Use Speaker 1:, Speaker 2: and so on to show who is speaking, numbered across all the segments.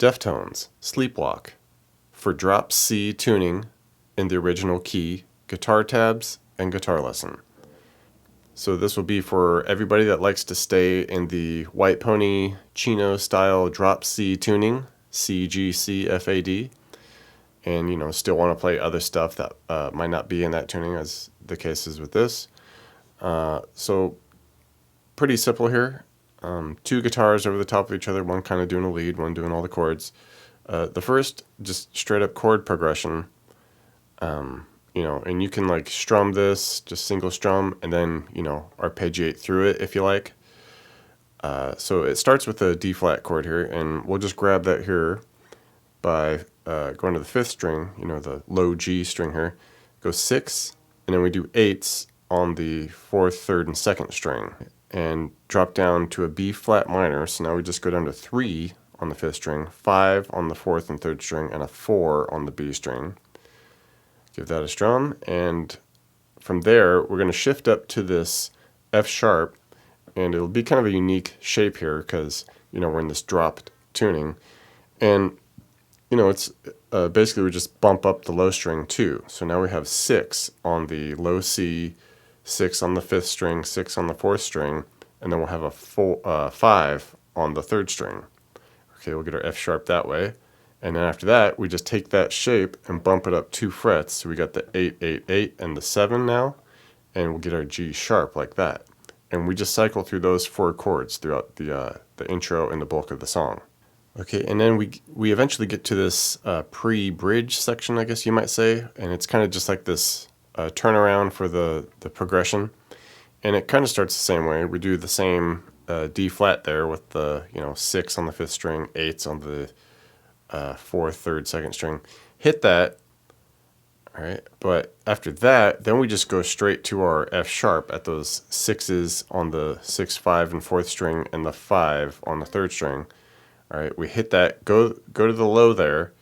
Speaker 1: Deftones, Sleepwalk, for drop C tuning in the original key, guitar tabs, and guitar lesson. So this will be for everybody that likes to stay in the White Pony Chino style drop C tuning, C, G, C, F, A, D, and still want to play other stuff that might not be in that tuning, as the case is with this. So pretty simple here. Two guitars over the top of each other, one kind of doing a lead, one doing all the chords. The first, just straight up chord progression, and you can like strum this, just single strum, and then, arpeggiate through it if you like. So it starts with a D flat chord here, and we'll just grab that here by going to the fifth string, the low G string here, go 6, and then we do 8s on the 4th, 3rd, and 2nd string, and drop down to a B flat minor. So now we just go down to 3 on the 5th string, 5 on the 4th and 3rd string, and a 4 on the B string. Give that a strum, and from there we're going to shift up to this F sharp, and it'll be kind of a unique shape here because we're in this dropped tuning, and it's basically we just bump up the low string too. So now we have 6 on the low C, 6 on the 5th string, 6 on the 4th string, and then we'll have a 5 on the 3rd string. Okay, we'll get our F sharp that way. And then after that, we just take that shape and bump it up 2 frets. So we got the 8, 8, 8, and the 7 now, and we'll get our G sharp like that. And we just cycle through those 4 chords throughout the intro and the bulk of the song. Okay, and then we eventually get to this pre-bridge section, I guess you might say, and it's kind of just like this turnaround for the progression, and it kind of starts the same way. We do the same D flat there with the 6 on the 5th string, 8s on the 4th, 3rd, 2nd string. Hit that, all right. But after that, then we just go straight to our F sharp at those 6s on the 6, 5, and 4th string, and the 5 on the 3rd string. All right, we hit that, go to the low there,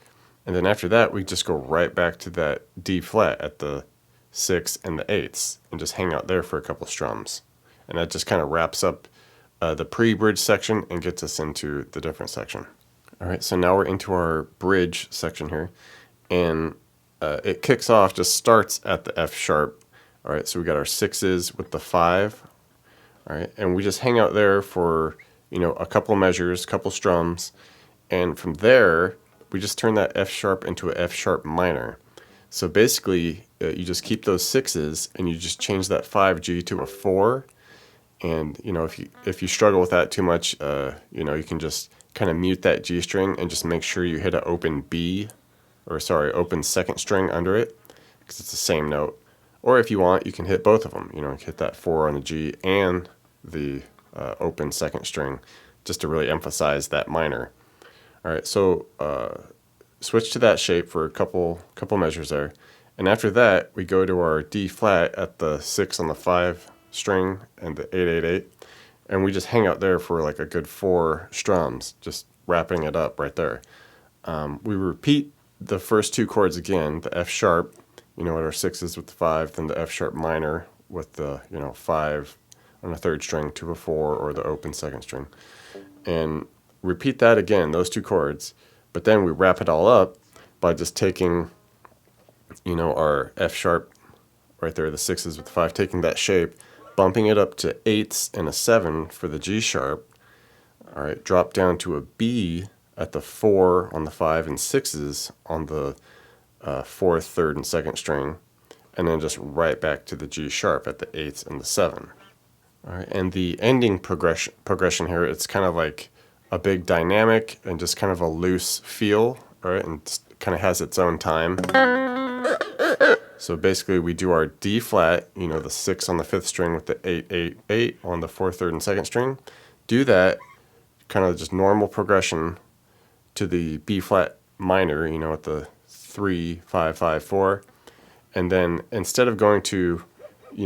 Speaker 1: and then after that, we just go right back to that D flat at the 6 and the 8s, and just hang out there for a couple strums. And that just kind of wraps up the pre-bridge section and gets us into the different section. All right, so now we're into our bridge section here, and it kicks off, just starts at the F sharp. All right, so we got our 6s with the 5, all right, and we just hang out there for a couple measures, couple strums, and from there we just turn that F sharp into a F sharp minor. So basically, you just keep those 6s and you just change that 5G to a 4. And if you struggle with that too much, you can just kind of mute that G string and just make sure you hit an open B, or sorry, open 2nd string under it, because it's the same note. Or if you want, you can hit both of them. Hit that 4 on the G and the open 2nd string, just to really emphasize that minor. All right, so switch to that shape for a couple measures there, and after that we go to our D flat at the 6 on the 5 string and the 888, and we just hang out there for like a good 4 strums, just wrapping it up right there. We repeat the first 2 chords again, the F sharp, at our 6s with the 5, then the F sharp minor with the 5 on the 3rd string to a 4, or the open 2nd string, and repeat that again, those 2 chords. But then we wrap it all up by just taking our F sharp right there, the 6s with the 5, taking that shape, bumping it up to 8s and a 7 for the G sharp. All right, drop down to a B at the 4 on the 5 and 6s on the 4th, 3rd, and 2nd string, and then just right back to the G sharp at the 8s and the 7. All right, and the ending progression here, it's kind of like a big dynamic and just kind of a loose feel, all right, and kind of has its own time. So basically we do our D flat, the 6 on the 5th string with the 888 on the 4th, 3rd, and 2nd string. Do that kind of just normal progression to the B flat minor, at the 3, 5, 5, 4. And then instead of going to,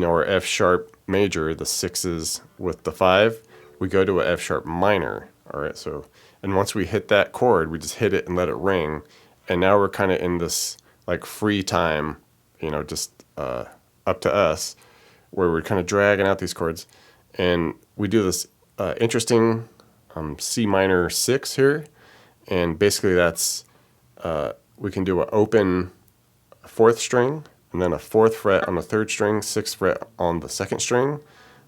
Speaker 1: our F sharp major, the 6s with the 5, we go to a F sharp minor. All right, so, and once we hit that chord, we just hit it and let it ring. And now we're kind of in this like free time, just up to us, where we're kind of dragging out these chords. And we do this interesting C minor 6 here. And basically that's, we can do an open 4th string, and then a 4th fret on the 3rd string, 6th fret on the 2nd string.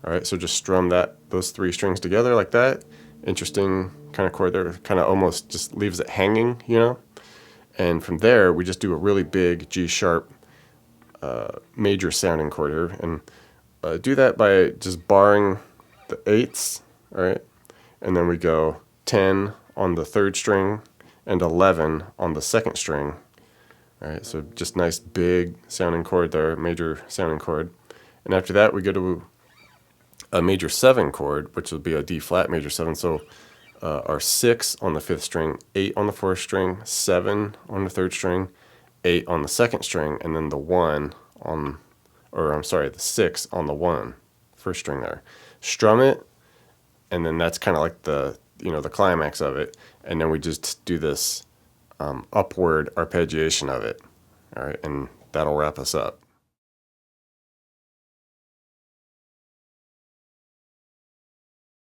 Speaker 1: All right, so just strum those 3 strings together like that. Interesting kind of chord there, kind of almost just leaves it hanging, And from there, we just do a really big G sharp major sounding chord here, and do that by just barring the 8s, all right? And then we go 10 on the 3rd string and 11 on the 2nd string. All right, so just nice big sounding chord there, major sounding chord. And after that, we go to a major 7 chord, which will be a D flat major 7. So our 6 on the 5th string, 8 on the 4th string, 7 on the 3rd string, 8 on the 2nd string, and then the 1 on, or I'm sorry, the 6 on the 1, 1st string there. Strum it, and then that's kind of like the climax of it. And then we just do this upward arpeggiation of it. All right, and that'll wrap us up.